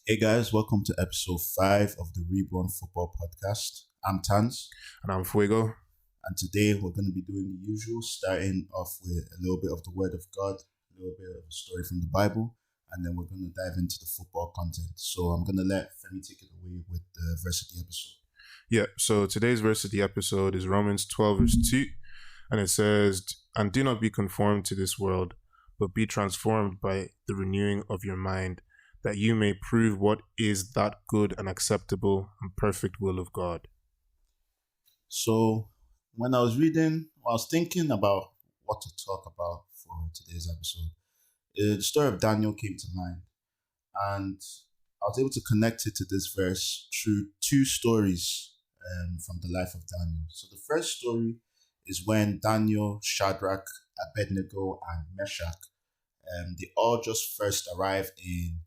Hey guys, welcome to episode 5 of the Reborn Football Podcast. I'm Tans, And I'm Fuego. and today we're going to be doing the usual, starting off with a little bit of the Word of God, a little bit of a story from the Bible, and then we're going to dive into the football content. So I'm going to let Femi take it away with the verse of the episode. Yeah, so today's verse of the episode is Romans 12, verse 2. And it says, "And do not be conformed to this world, but be transformed by the renewing of your mind, that you may prove what is that good and acceptable and perfect will of God." So when I was reading, I was thinking about what to talk about for today's episode. The story of Daniel came to mind, and I was able to connect it to this verse through two stories from the life of Daniel. So the first story is when Daniel, Shadrach, Abednego, and Meshach, they all just first arrived in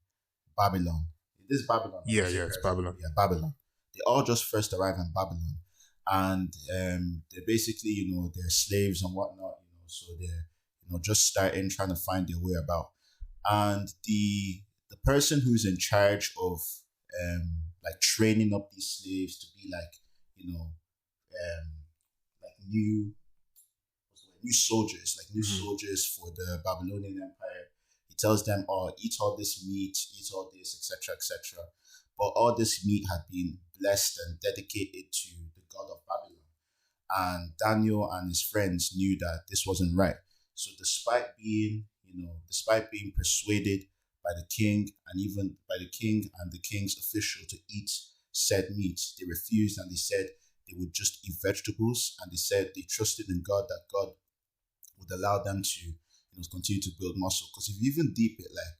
Babylon. It is Babylon. Yeah, it's Babylon. Yeah, Babylon. They all just first arrived in Babylon, and they're basically, they're slaves and whatnot. So they're, just starting trying to find their way about, and the person who's in charge of like training up these slaves to be like, like new soldiers, like new soldiers for the Babylonian Empire. He tells them, "Oh, eat all this meat, eat all this, etc., etc." But all this meat had been blessed and dedicated to the god of Babylon. And Daniel and his friends knew that this wasn't right. So despite being persuaded by the king and even by the king and the king's official to eat said meat, they refused, and they said they would just eat vegetables, and they said they trusted in God, that God would allow them to continue to build muscle. Because if you even deep it, like,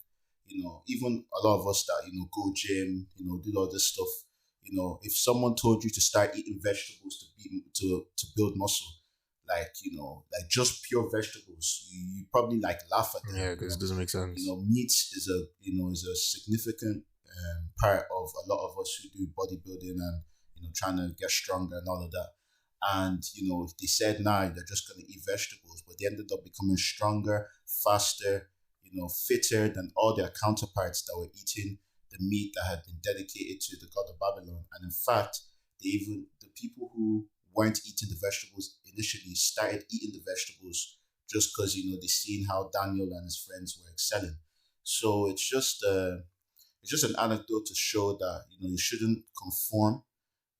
even a lot of us that go gym, do all this stuff, if someone told you to start eating vegetables to build muscle, like, like just pure vegetables, you probably like laugh at them. Yeah, because it doesn't make sense. Meat is a significant part of a lot of us who do bodybuilding and trying to get stronger and all of that. And they said, nah, they're just going to eat vegetables, but they ended up becoming stronger, faster, fitter than all their counterparts that were eating the meat that had been dedicated to the god of Babylon. And in fact, the people who weren't eating the vegetables initially started eating the vegetables just because they seen how Daniel and his friends were excelling. So it's just an anecdote to show that you shouldn't conform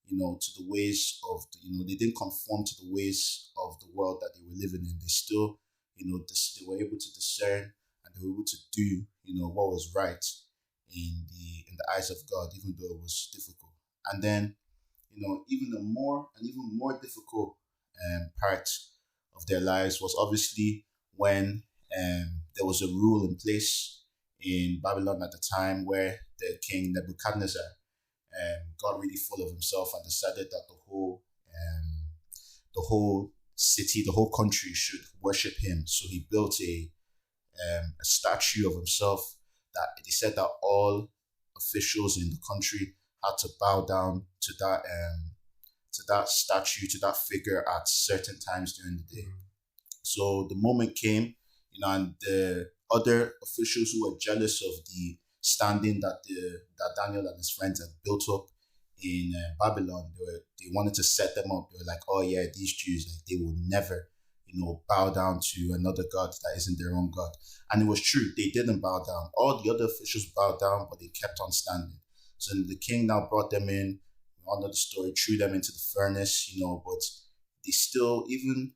to the ways of they didn't conform to the ways of the world that they were living in. They still they were able to discern, and they were able to do what was right in the eyes of God, even though it was difficult. And then even more difficult part of their lives was obviously when there was a rule in place in Babylon at the time where the king Nebuchadnezzar got really full of himself and decided that the whole city, the whole country should worship him. So he built a statue of himself that they said that all officials in the country had to bow down to that statue, to that figure at certain times during the day. So the moment came, and the other officials who were jealous of the standing that Daniel and his friends had built up in Babylon, they wanted to set them up. They were like, "Oh yeah, these Jews, like, they will never, bow down to another god that isn't their own god." And it was true; they didn't bow down. All the other officials bowed down, but they kept on standing. So the king now brought them in, under the story, threw them into the furnace, but they still, even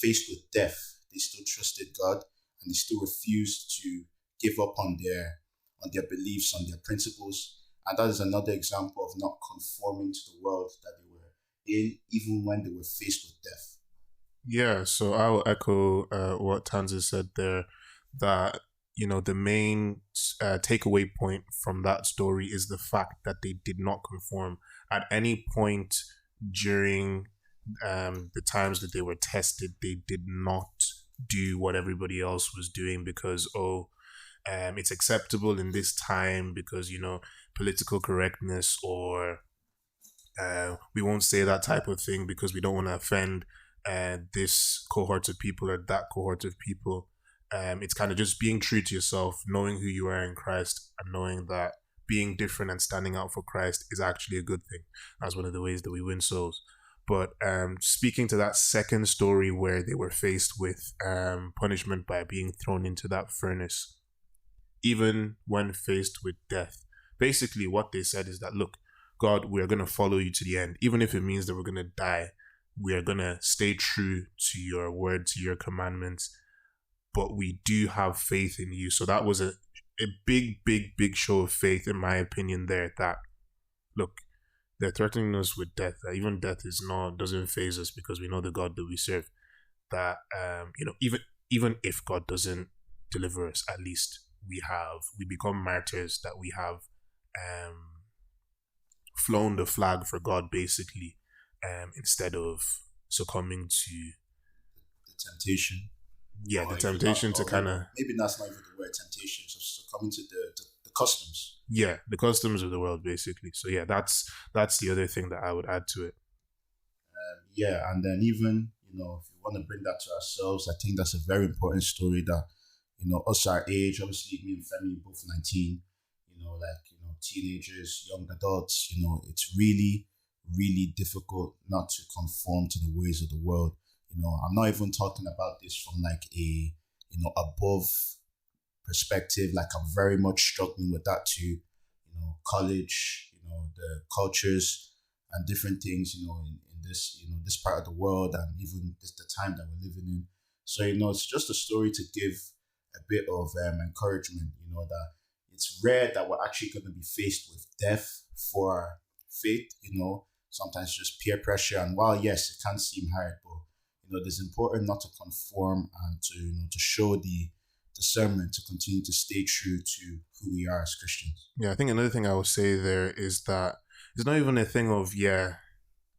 faced with death, they still trusted God, and they still refused to give up on their beliefs, on their principles. And that is another example of not conforming to the world that they were in, even when they were faced with death. Yeah, so I will echo what Tanza said there, that the main takeaway point from that story is the fact that they did not conform at any point during the times that they were tested. They did not do what everybody else was doing because it's acceptable in this time because political correctness, or we won't say that type of thing because we don't want to offend this cohort of people or that cohort of people. It's kind of just being true to yourself, knowing who you are in Christ, and knowing that being different and standing out for Christ is actually a good thing. That's one of the ways that we win souls. But speaking to that second story where they were faced with punishment by being thrown into that furnace, even when faced with death, basically what they said is that, look, God, we're going to follow you to the end. Even if it means that we're going to die, we are going to stay true to your word, to your commandments, but we do have faith in you. So that was a big, big, big show of faith, in my opinion, there, that, look, they're threatening us with death, that even death doesn't faze us because we know the God that we serve. That, even if God doesn't deliver us, at least we become martyrs, that we have flown the flag for God, basically, instead of succumbing to the temptation. Yeah, the temptation to kind of... Maybe that's not even the word temptation, so succumbing to the customs. Yeah, the customs of the world, basically. So yeah, that's the other thing that I would add to it. And then even, if you want to bring that to ourselves, I think that's a very important story that, us our age, obviously me and Femi both 19, teenagers, young adults, it's really, really difficult not to conform to the ways of the world. I'm not even talking about this from like a, above perspective. Like I'm very much struggling with that too. College, the cultures and different things, in this, this part of the world, and even the time that we're living in. So, it's just a story to give a bit of encouragement, that it's rare that we're actually going to be faced with death for our faith, sometimes just peer pressure. And while, yes, it can seem hard, but, it's important not to conform and to show the discernment, to continue to stay true to who we are as Christians. Yeah, I think another thing I would say there is that it's not even a thing of,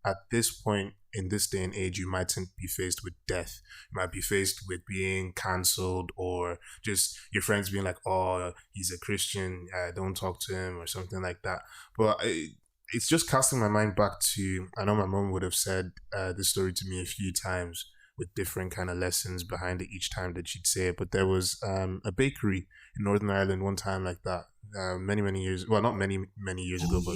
at this point in this day and age, you mightn't be faced with death. You might be faced with being cancelled, or just your friends being like, oh, he's a Christian, don't talk to him, or something like that. But it's just casting my mind back to, I know my mom would have said this story to me a few times with different kind of lessons behind it each time that she'd say it. But there was a bakery in Northern Ireland one time like that, many years, well, not many years ago, but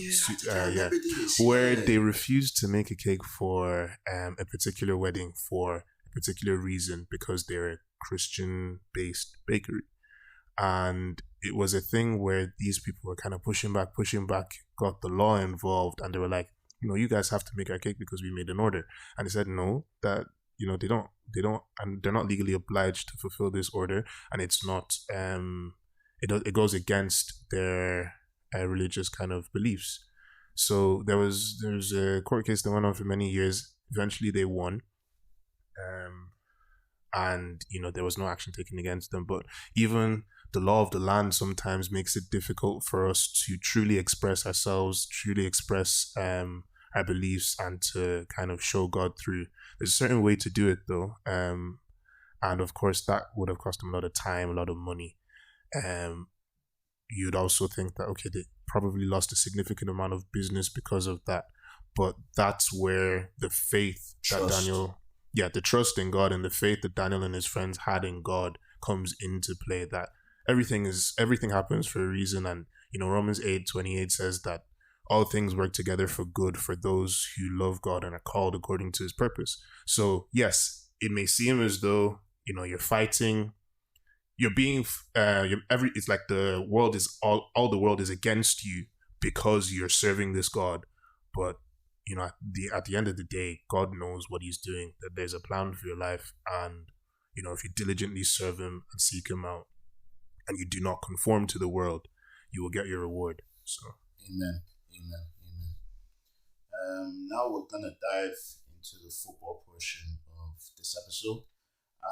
where they refused to make a cake for a particular wedding for a particular reason, because they're a Christian-based bakery. And it was a thing where these people were kind of pushing back, got the law involved, and they were like, you guys have to make our cake because we made an order. And they said, no, that, they don't, and they're not legally obliged to fulfill this order, and it's not, it goes against their religious kind of beliefs. So there's a court case that went on for many years. Eventually they won. And, there was no action taken against them. But even the law of the land sometimes makes it difficult for us to truly express ourselves, truly express our beliefs, and to kind of show God through. There's a certain way to do it, though. And of course, that would have cost them a lot of time, a lot of money. You'd also think that, okay, they probably lost a significant amount of business because of that. But that's where the faith that Daniel... the trust in God and the faith that Daniel and his friends had in God comes into play, that everything happens for a reason. And, Romans 8:28 says that all things work together for good for those who love God and are called according to his purpose. So, yes, it may seem as though, you're fighting, you're being, it's like the world is, all the world is against you because you're serving this God. But, at the end of the day, God knows what he's doing, that there's a plan for your life. And, if you diligently serve him and seek him out, and you do not conform to the world, you will get your reward. So, Amen. Now we're going to dive into the football portion of this episode.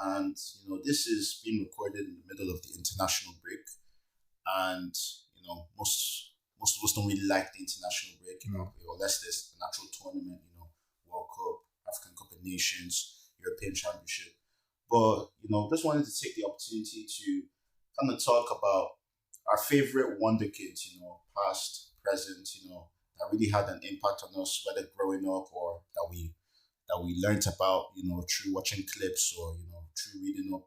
And, this is being recorded in the middle of the international break. And, most of us don't really like the international break, unless there's an actual tournament, World Cup, African Cup of Nations, European Championship. But, just wanted to take the opportunity to kind of talk about our favorite Wonderkids, past, present, that really had an impact on us, whether growing up or that we learned about, through watching clips or, through reading up.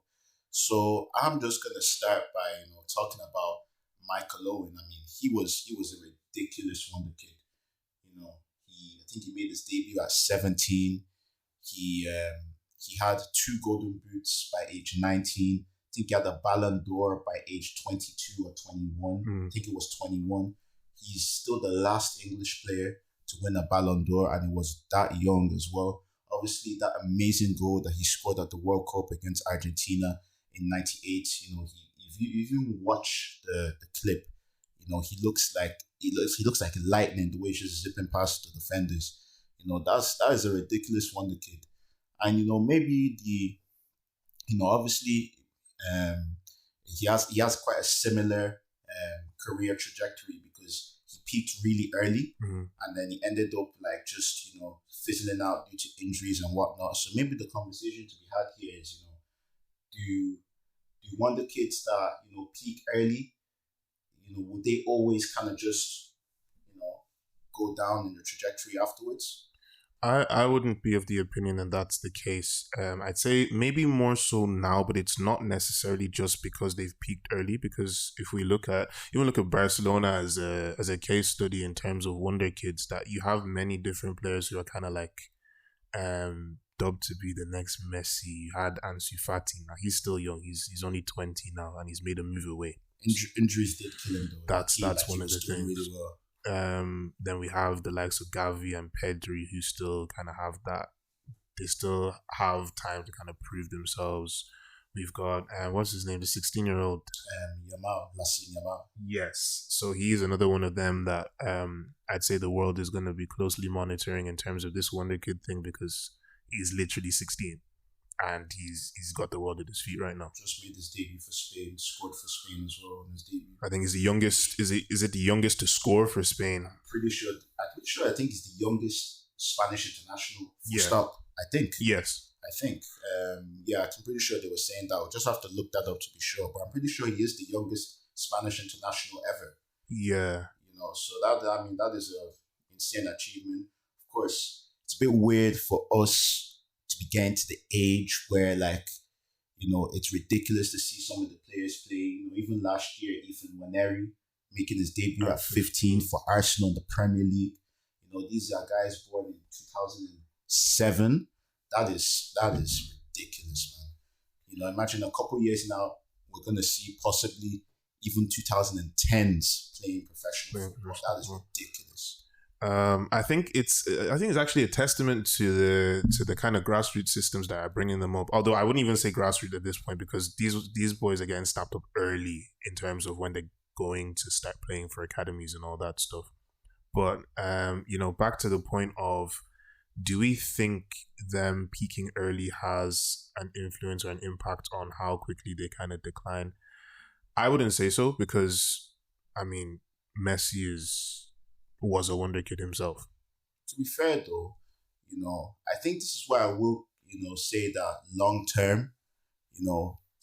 So I'm just going to start by, talking about Michael Owen. I mean, he was a ridiculous wonder kid. I think he made his debut at 17. He had 2 golden boots by age 19. I think he had a Ballon d'Or by age 22 or 21. I think it was 21. He's still the last English player to win a Ballon d'Or, and he was that young as well. Obviously, that amazing goal that he scored at the World Cup against Argentina in '98. If you even watch the clip, he looks like lightning the way he's just zipping past the defenders. That is a ridiculous wonder kid, and maybe obviously, he has quite a similar career trajectory because he peaked really early, and then he ended up like just fizzling out due to injuries and whatnot. So maybe the conversation to be had here is do wonder kids that peak early, would they always kind of just go down in the trajectory afterwards? I wouldn't be of the opinion that that's the case. I'd say maybe more so now, but it's not necessarily just because they've peaked early. Because if we look at Barcelona as a case study in terms of wonder kids, that you have many different players who are kind of like dubbed to be the next Messi. You had Ansu Fati. Now he's still young. He's only 20 now, and he's made a move away. Injuries did kill him though. That's one of the things. Really well. Then we have the likes of Gavi and Pedri who still kind of have that. They still have time to kind of prove themselves. We've got what's his name, the 16-year-old Yamal. Yes, so he's another one of them that I'd say the world is going to be closely monitoring in terms of this wonder kid thing, because he's literally 16 and he's got the world at his feet right now. Just made his debut for Spain, scored for Spain as well in his debut. I think he's the youngest. Is it the youngest to score for Spain? I'm pretty sure. I think he's the youngest Spanish international. Stop. I think. Yes. I think. I'm pretty sure they were saying that. I'll just have to look that up to be sure. But I'm pretty sure he is the youngest Spanish international ever. Yeah. So that is an insane achievement. Of course, it's a bit weird for us to be getting to the age where, it's ridiculous to see some of the players play. Even last year, Ethan Waneri making his debut at 15 for Arsenal in the Premier League. These are guys born in 2007. That is ridiculous, man. Imagine a couple years now, we're going to see possibly even 2010s playing professional football. That is ridiculous. I think it's actually a testament to the kind of grassroots systems that are bringing them up. Although I wouldn't even say grassroots at this point, because these boys are getting snapped up early in terms of when they're going to start playing for academies and all that stuff. But back to the point of, do we think them peaking early has an influence or an impact on how quickly they kind of decline? I wouldn't say so, because Messi was a wonder kid himself. To be fair though, I think this is why I will, say that long term,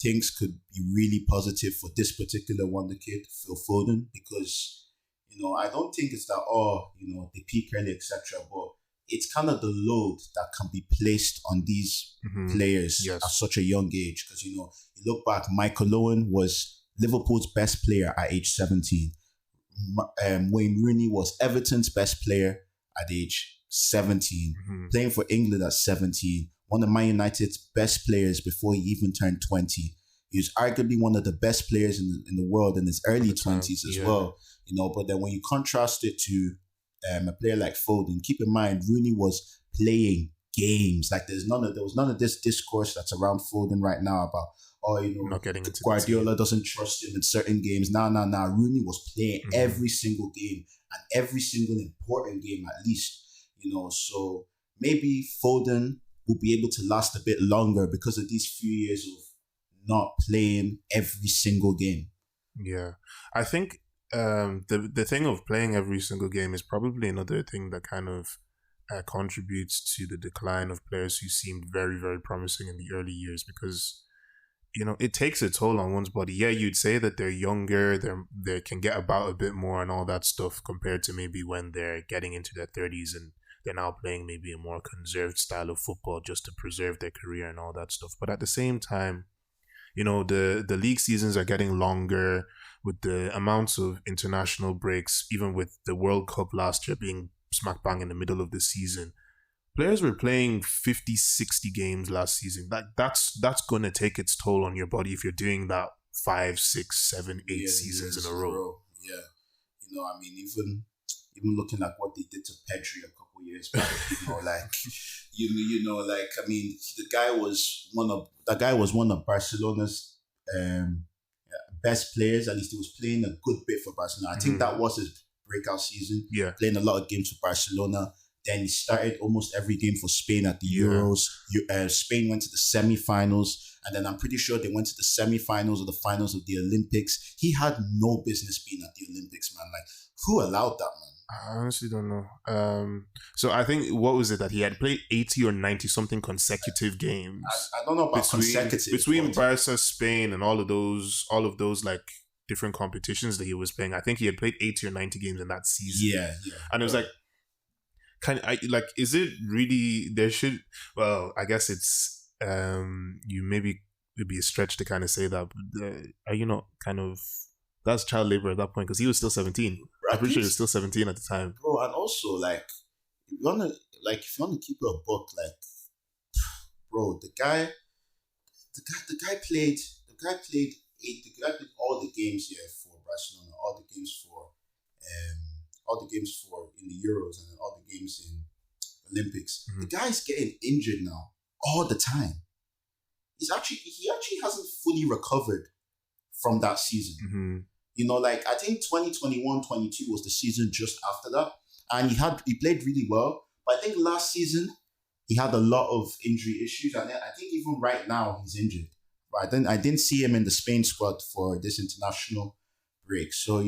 things could be really positive for this particular wonder kid, Phil Foden, because, I don't think it's that, they peak early, etc. But it's kind of the load that can be placed on these players at such a young age. Because, you look back, Michael Owen was Liverpool's best player at age 17. Wayne Rooney was Everton's best player at age 17, playing for England at 17, one of Man United's best players before he even turned 20. He was arguably one of the best players in the world in his early 20s as well. But then when you contrast it to a player like Foden, keep in mind Rooney was playing games. Like there was none of this discourse that's around Foden right now about not getting into Guardiola doesn't trust him in certain games. Nah. Rooney was playing every single game, and every single important game at least. So maybe Foden will be able to last a bit longer because of these few years of not playing every single game. Yeah, I think the thing of playing every single game is probably another thing that kind of contributes to the decline of players who seemed very, very promising in the early years, because it takes a toll on one's body. Yeah, you'd say that they're younger, they can get about a bit more and all that stuff compared to maybe when they're getting into their 30s and they're now playing maybe a more conserved style of football just to preserve their career and all that stuff. But at the same time, the league seasons are getting longer. with the amounts of international breaks, even with the World Cup last year being smack bang in the middle of the season, players were playing 50, 60 games last season. That's going to take its toll on your body if you're doing that 5, 6, 7, 8 seasons in a row. Yeah. I mean, even looking at what they did to Pedri a couple years back, I mean, the guy was one of Barcelona's best players. At least he was playing a good bit for Barcelona. I think that was his breakout season. Yeah, playing a lot of games for Barcelona. Then he started almost every game for Spain at the Euros. Spain went to the semi-finals, and then I'm pretty sure they went to the semi-finals or the finals of the Olympics. He had no business being at the Olympics, man. Like, who allowed that, man? I honestly don't know. So I think, what was it, that he had played 80 or 90 something consecutive games? I don't know about consecutive. Between Barca, Spain, and all of those like different competitions that he was playing. I think he had played 80 or 90 games in that season. Yeah. And it was like, is it really, I guess it's, it'd be a stretch to kind of say that, but are you not kind of, that's child labor at that point, because he was still 17. I'm pretty sure he was still 17 at the time. Bro, and also, like, if you wanna keep a book, like, bro, the guy played all the games here for Barcelona, all the games for in the Euros, and then all the games in Olympics. The guy's getting injured now all the time. He actually hasn't fully recovered from that season. I think 2021-22 was the season just after that, and he played really well. But I think last season he had a lot of injury issues, and I think even right now he's injured. But I didn't see him in the Spain squad for this international break. So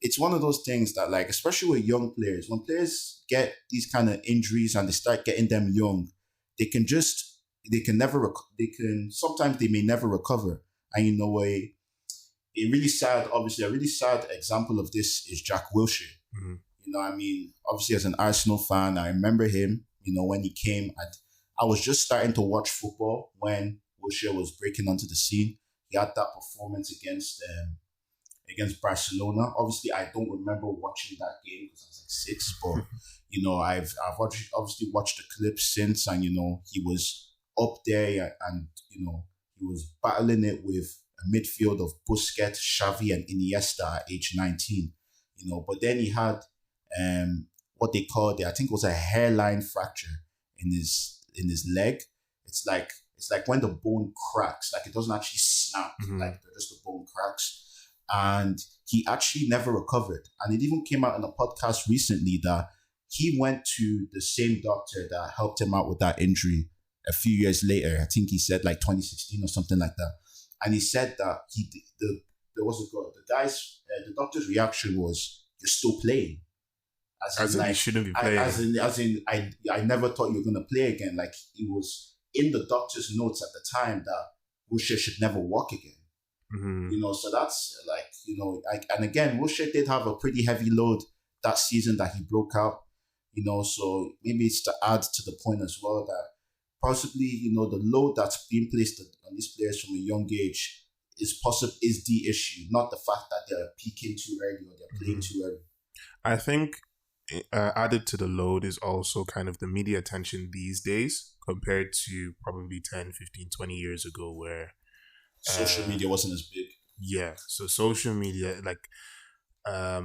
it's one of those things that, like, especially with young players, when players get these kind of injuries and they start getting them young, sometimes they may never recover. And a really sad example of this is Jack Wilshere. Obviously, as an Arsenal fan, I remember him, when he came. I was just starting to watch football when Wilshere was breaking onto the scene. He had that performance against Barcelona. Obviously, I don't remember watching that game because I was like 6, but I've obviously watched the clips since, and he was up there, and he was battling it with a midfield of Busquets, Xavi, and Iniesta at age 19. But then he had what they called, I think it was a hairline fracture in his leg. It's like when the bone cracks, like it doesn't actually snap, like just the bone cracks. And he actually never recovered. And it even came out in a podcast recently that he went to the same doctor that helped him out with that injury a few years later. I think he said like 2016 or something like that. And he said that the doctor's reaction was, "You're still playing." As in, you shouldn't be playing. I never thought you were going to play again. Like, it was in the doctor's notes at the time that Wilshere should never walk again. So that's and again, Wilshere did have a pretty heavy load that season that he broke out, so maybe it's to add to the point as well that possibly, the load that's being placed on these players from a young age is the issue, not the fact that they're peaking too early or they're playing too early. I think added to the load is also kind of the media attention these days compared to probably 10, 15, 20 years ago, where social media wasn't as big. Yeah, so social media, I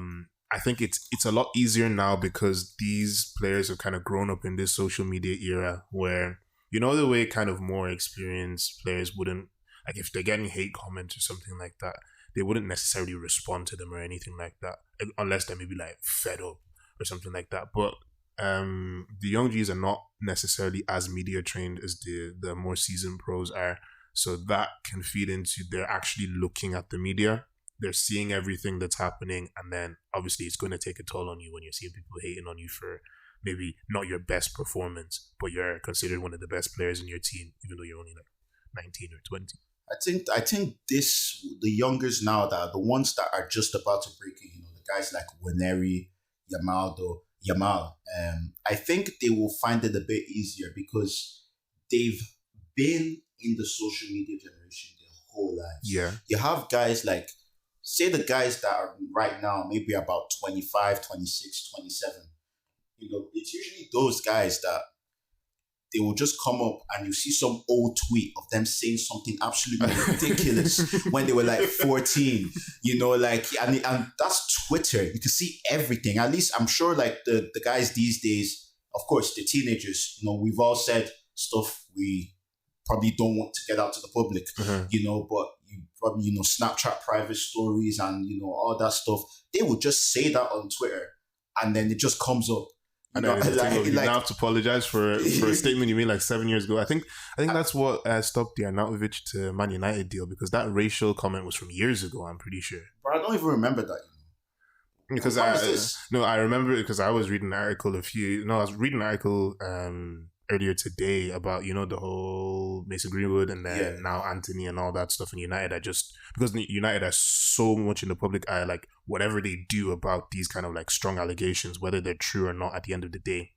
think it's a lot easier now because these players have kind of grown up in this social media era where, the way kind of more experienced players wouldn't, like, if they're getting hate comments or something like that, they wouldn't necessarily respond to them or anything like that, unless they're maybe like fed up or something like that. But the young G's are not necessarily as media trained as the more seasoned pros are. So that can feed into, they're actually looking at the media. They're seeing everything that's happening. And then obviously it's going to take a toll on you when you're seeing people hating on you for maybe not your best performance, but you're considered one of the best players in your team, even though you're only like 19 or 20. I think the youngers now, that the ones that are just about to break in, the guys like Waneri, Yamal, I think they will find it a bit easier because they've been in the social media generation their whole lives. Yeah. You have guys like say the guys that are right now, maybe about 25, 26, 27. It's usually those guys that they will just come up and you see some old tweet of them saying something absolutely ridiculous when they were like 14, and that's Twitter. You can see everything. At least I'm sure like the guys these days, of course, the teenagers, we've all said stuff we probably don't want to get out to the public, but you probably, Snapchat private stories and, all that stuff. They would just say that on Twitter and then it just comes up. And then you now have to apologize for a statement you made like 7 years ago. I think that's what stopped the Arnautovic to Man United deal, because that racial comment was from years ago, I'm pretty sure. But I don't even remember that. Because I remember it because I was reading an article earlier today about, the whole Mason Greenwood and then now Anthony and all that stuff in United. Because United are so much in the public eye, like whatever they do about these kind of like strong allegations, whether they're true or not, at the end of the day,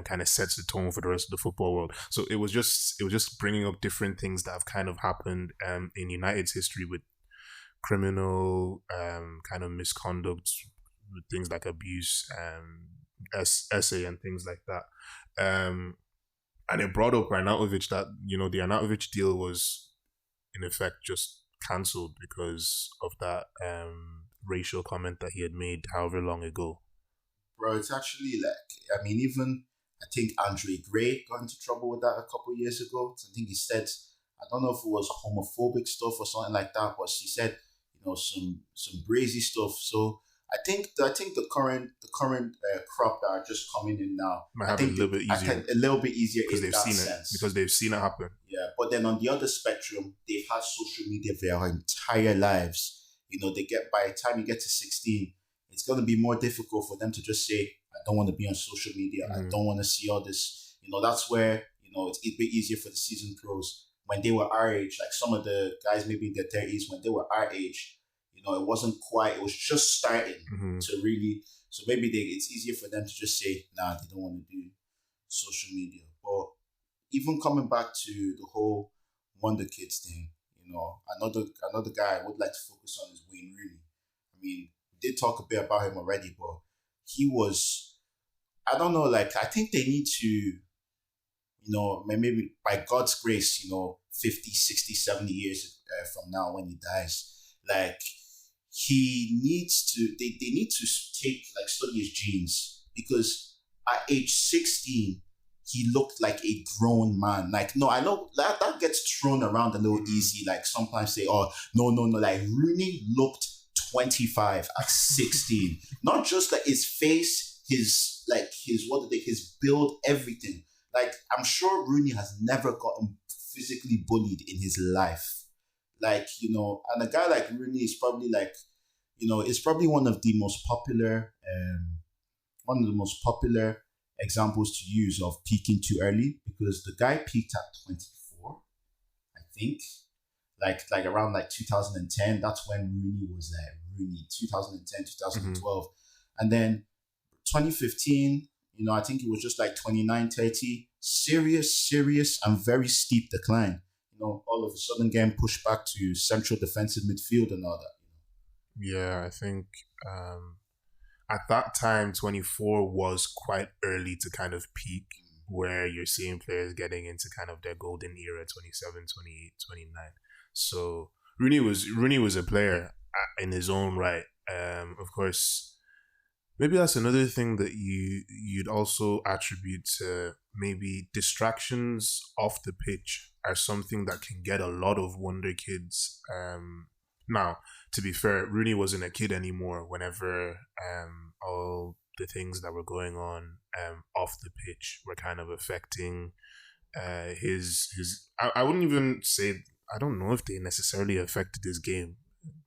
kind of sets the tone for the rest of the football world. So it was just bringing up different things that have kind of happened in United's history with criminal kind of misconduct, with things like abuse, essay and things like that. And it brought up Arnautovic that, the Arnautovic deal was in effect just cancelled because of that racial comment that he had made however long ago. Bro, it's actually like, even I think Andre Gray got into trouble with that a couple of years ago. I think he said, I don't know if it was homophobic stuff or something like that, but he said, some brazy stuff. So I think the current crop that are just coming in now might have a little bit easier because they've seen it happen. Yeah, but then on the other spectrum, they've had social media their entire lives. They get, by the time you get to 16, it's going to be more difficult for them to just say, I don't want to be on social media. I don't want to see all this. That's where, it's a bit easier for the seasoned pros. When they were our age, like some of the guys maybe in their 30s, when they were our age, it wasn't quite, it was just starting to really, so maybe it's easier for them to just say, nah, they don't want to do social media. But even coming back to the whole Wonderkids thing, another guy I would like to focus on is Wayne Rooney. We did talk a bit about him already, but he was, I don't know, like, I think they need to, maybe by God's grace, 50, 60, 70 years from now when he dies, like, he needs to, they need to study his genes, because at age 16, he looked like a grown man. Like, no, I know that gets thrown around a little easy. Like, sometimes say, oh, no. Like, Rooney looked 25 at 16. Not just like his face, his build, everything. Like, I'm sure Rooney has never gotten physically bullied in his life. Like, and a guy like Rooney is probably like, it's probably one of the most popular examples to use of peaking too early, because the guy peaked at 24, I think, like around like 2010. That's when Rooney was Rooney, 2010, 2012. And then 2015, I think it was just like 29, 30, serious and very steep decline. All of a sudden getting pushed back to central defensive midfield and all that. Yeah, I think at that time, 24 was quite early to kind of peak, where you're seeing players getting into kind of their golden era, 27, 28, 29. So Rooney was a player in his own right. Of course, maybe that's another thing that you'd also attribute to maybe distractions off the pitch are something that can get a lot of wonder kids. Now, to be fair, Rooney wasn't a kid anymore whenever all the things that were going on off the pitch were kind of affecting his. I wouldn't even say, I don't know if they necessarily affected his game.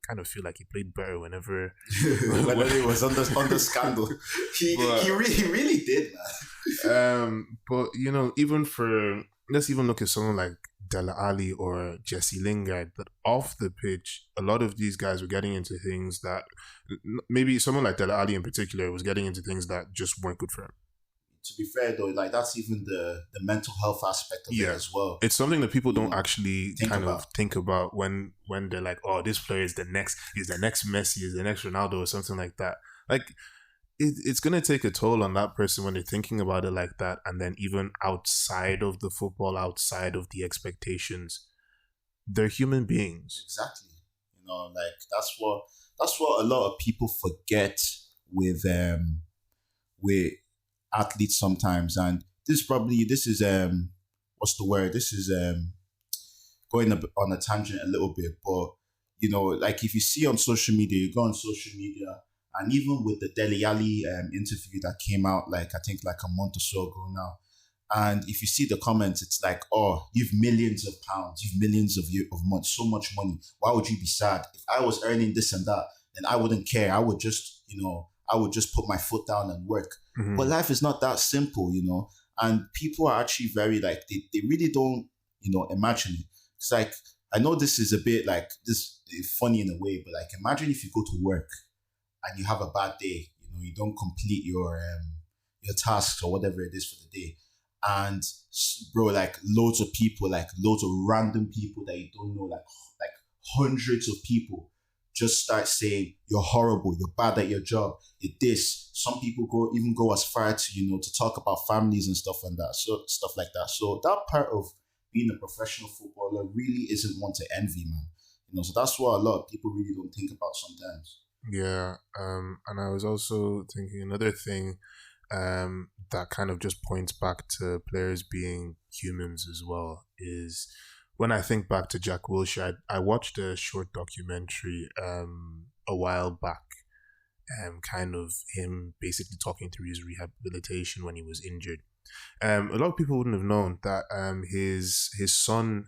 Kind of feel like he played better whenever it was under scandal. He really did, man. But let's even look at someone like Dele Alli or Jesse Lingard, that off the pitch, a lot of these guys were getting into things that maybe someone like Dele Alli in particular was getting into things that just weren't good for him. to be fair though, like that's even the mental health aspect of it as well. It's something that people don't actually think about when they're like, oh, this player is the next Messi, is the next Ronaldo, or something like that. Like it's gonna take a toll on that person when they're thinking about it like that, and then even outside of the football, outside of the expectations, they're human beings. Exactly. Like that's what a lot of people forget with athletes sometimes. And this is what's the word? This is going on a tangent a little bit, but like if you see on social media, you go on social media, and even with the Dele Alli interview that came out I think a month or so ago now. And if you see the comments, it's like, oh, you've millions of pounds, you've millions of money, so much money. Why would you be sad? If I was earning this and that, then I wouldn't care. I would just, put my foot down and work. Mm-hmm. But life is not that simple, and people are actually very they really don't, imagine it. It's I know this is a bit this funny in a way, but imagine if you go to work and you have a bad day, you don't complete your tasks or whatever it is for the day. And bro, loads of people, loads of random people that you don't know, hundreds of people just start saying you're horrible, you're bad at your job, you're this. Some people go as far to to talk about families and stuff like that. So that part of being a professional footballer really isn't one to envy, man. So that's what a lot of people really don't think about sometimes. Yeah, and I was also thinking another thing. That kind of just points back to players being humans as well is when I think back to Jack Wilshere. I watched a short documentary a while back, kind of him basically talking through his rehabilitation when he was injured. A lot of people wouldn't have known that his son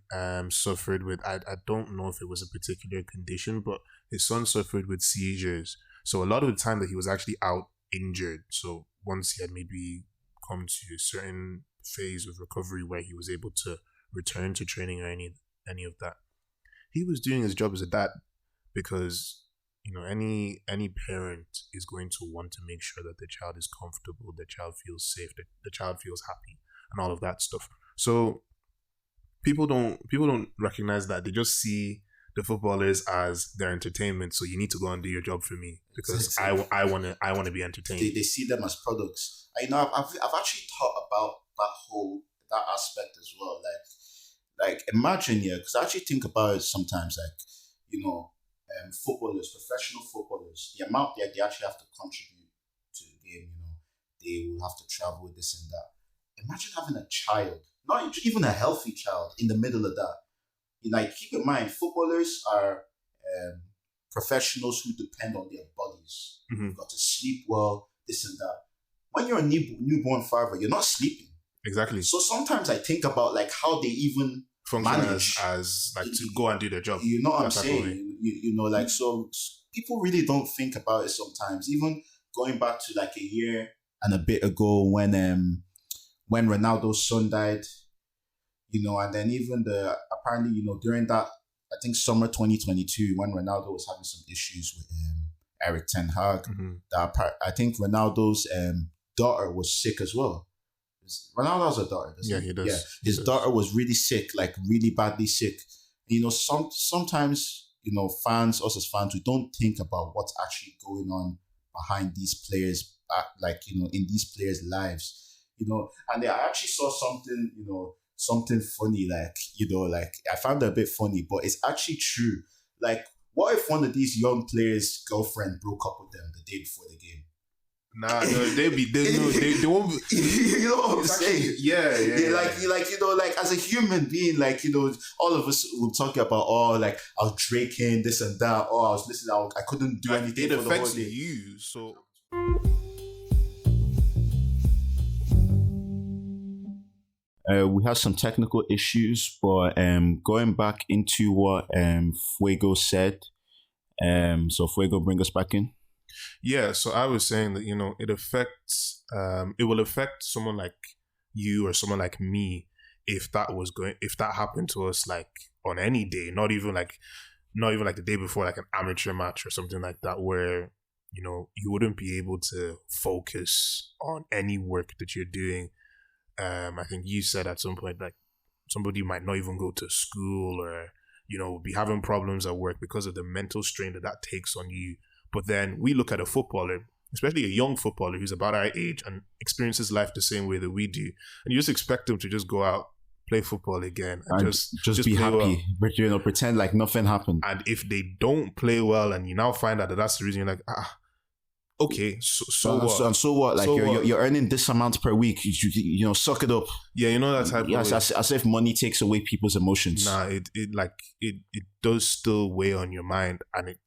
suffered with, I don't know if it was a particular condition, but his son suffered with seizures. So a lot of the time that he was actually out injured. So once he had maybe come to a certain phase of recovery where he was able to return to training or any of that, he was doing his job as a dad, because any parent is going to want to make sure that the child is comfortable, the child feels safe, that the child feels happy, and all of that stuff. So people don't recognize that. They just see the footballers as their entertainment. So you need to go and do your job for me because exactly. I want to be entertained. They see them as products. I've actually thought about that aspect as well. Imagine, because I actually think about it sometimes. Footballers, professional footballers, the amount that they actually have to contribute to the game. They will have to travel, this and that. Imagine having a child, not even a healthy child, in the middle of that. Keep in mind, footballers are professionals who depend on their bodies. Mm-hmm. You've got to sleep well, this and that. When you're a newborn father, you're not sleeping. Exactly. So sometimes I think about how they even manage as to go and do their job. You know what I'm saying? So people really don't think about it sometimes. Even going back to a year and a bit ago when Ronaldo's son died. And then even apparently, during that, I think summer 2022, when Ronaldo was having some issues with Eric Ten Hag, mm-hmm. I think Ronaldo's daughter was sick as well. Ronaldo has a daughter, doesn't he? He does. Yeah, his daughter was really sick, really badly sick. Sometimes, us as fans, we don't think about what's actually going on behind these players, in these players' lives, and I actually saw something funny, I found it a bit funny, but it's actually true. What if one of these young players' girlfriend broke up with them the day before the game? Nah, no, they won't be. You know what I'm saying? Yeah. As a human being, all of us will talk about, I was drinking this and that, I was listening, I couldn't do anything. It affects you, so. We have some technical issues, but going back into what Fuego said, so Fuego, bring us back in. Yeah, so I was saying that, it will affect someone like you or someone like me if that happened to us on any day, not even the day before, an amateur match or something like that, where you wouldn't be able to focus on any work that you're doing. I think you said at some point, like, somebody might not even go to school or, be having problems at work because of the mental strain that takes on you. But then we look at a footballer, especially a young footballer who's about our age and experiences life the same way that we do. And you just expect them to just go out, play football again, and just be happy, well. but pretend like nothing happened. And if they don't play well, and you now find out that that's the reason, you're like, okay, so what? And so what? Like, you're earning this amount per week. You suck it up. Yeah, that type. Yes, as if money takes away people's emotions. Nah, it does still weigh on your mind, and it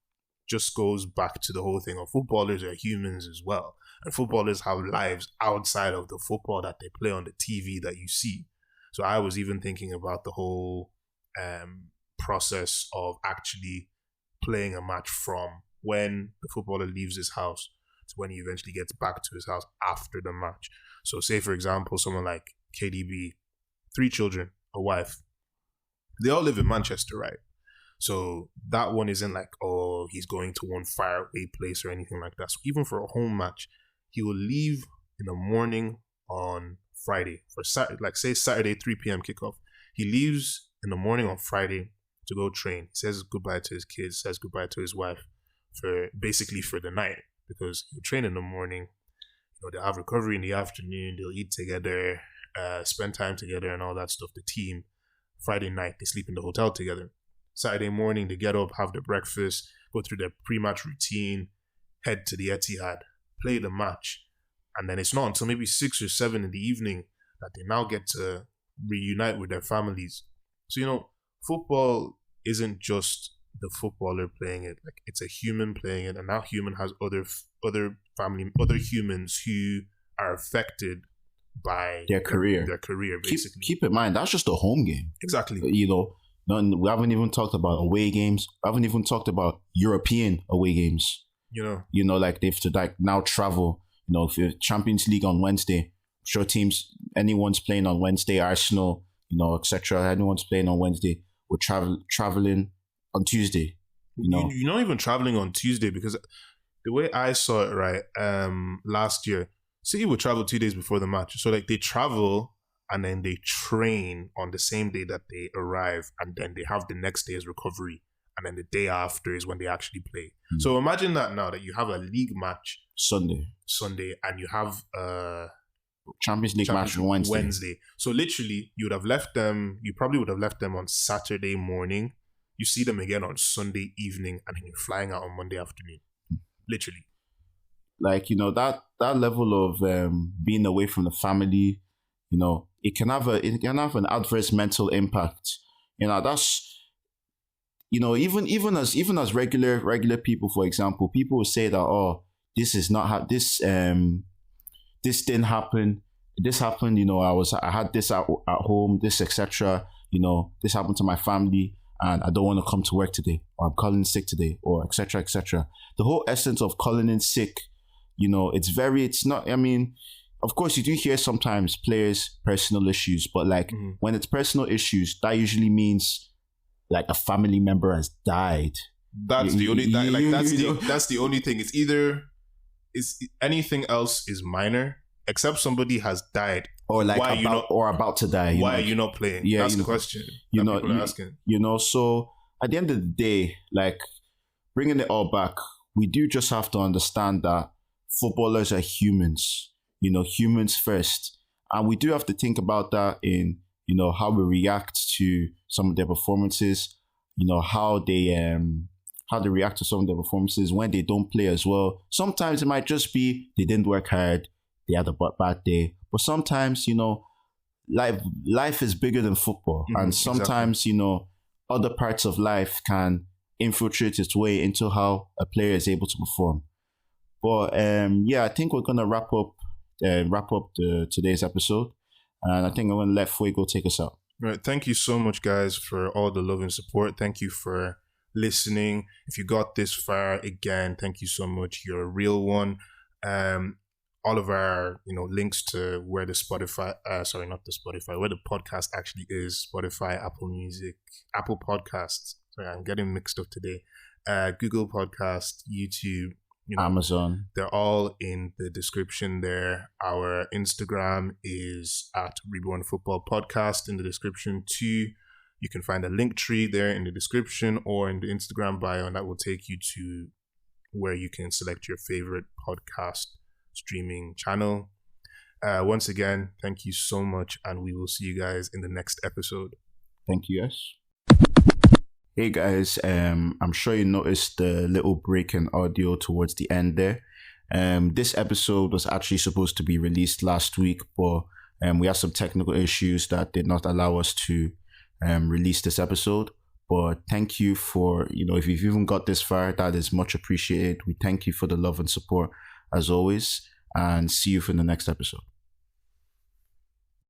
just goes back to the whole thing of footballers are humans as well, and footballers have lives outside of the football that they play on the TV that you see. So I was even thinking about the whole process of actually playing a match from when the footballer leaves his house to when he eventually gets back to his house after the match. So say, for example, someone like KDB, 3 children, a wife, they all live in Manchester, right? So that one isn't like, he's going to one faraway place or anything like that. So even for a home match, he will leave in the morning on Friday for Saturday 3 p.m. kickoff. He leaves in the morning on Friday to go train. He says goodbye to his kids, says goodbye to his wife for the night, because he'll train in the morning. They'll have recovery in the afternoon. They'll eat together, spend time together, and all that stuff. The team, Friday night, they sleep in the hotel together. Saturday morning, they get up, have their breakfast, go through their pre-match routine, head to the Etihad, play the match. And then it's not until maybe 6 or 7 in the evening that they now get to reunite with their families. So, football isn't just the footballer playing it. Like, it's a human playing it, and that human has other humans who are affected by their career. Basically. Keep in mind, that's just a home game. Exactly. We haven't even talked about away games. We haven't even talked about European away games. Like, they have to now travel. If you're Champions League on Wednesday, sure teams, anyone's playing on Wednesday, Arsenal, etc. Anyone's playing on Wednesday, we're traveling on Tuesday. You're not even traveling on Tuesday, because the way I saw it, right, last year, City would travel 2 days before the match. So like, they travel and then they train on the same day that they arrive, and then they have the next day as recovery. And then the day after is when they actually play. Mm. So imagine that now, that you have a league match Sunday, and you have a Champions League match on Wednesday. So literally, you probably would have left them on Saturday morning. You see them again on Sunday evening, and then you're flying out on Monday afternoon. Literally. Like, that level of being away from the family, it can have an adverse mental impact. That's, even as regular people, for example, people will say that, this is not this didn't happen. This happened, I had this at home, this, etc. This happened to my family, and I don't want to come to work today, or I'm calling sick today, or etc. etc. The whole essence of calling in sick, it's not. I mean, of course, you do hear sometimes players' personal issues, but like, when it's personal issues, that usually means like a family member has died. That's the only that's the only thing. It's anything else is minor, except somebody has died, or like about to die. Why are you not playing? Yeah, that's the question. People are asking. So at the end of the day, like, bringing it all back, we do just have to understand that footballers are humans. Humans first, and we do have to think about that in how we react to some of their performances. How they react to some of their performances when they don't play as well. Sometimes it might just be they didn't work hard, they had a bad day. But sometimes, life is bigger than football. And sometimes, other parts of life can infiltrate its way into how a player is able to perform. But I think we're gonna wrap up today's episode. And I think I'm gonna let Fuego take us out. Right. Thank you so much, guys, for all the love and support. Thank you for listening. If you got this far, again, thank you so much. You're a real one. All of our, links to where the where the podcast actually is, Spotify, Apple Music, Apple Podcasts. Sorry, I'm getting mixed up today. Google Podcast, YouTube, Amazon. They're all in the description there. Our Instagram is at RebornFootball Podcast in the description too. You can find a link tree there in the description or in the Instagram bio, and that will take you to where you can select your favorite podcast streaming channel. Once again, thank you so much, and we will see you guys in the next episode. Thank you, yes. Hey guys, I'm sure you noticed the little break in audio towards the end there. This episode was actually supposed to be released last week, but we had some technical issues that did not allow us to release this episode. But thank you for, if you've even got this far, that is much appreciated. We thank you for the love and support as always, and see you for the next episode.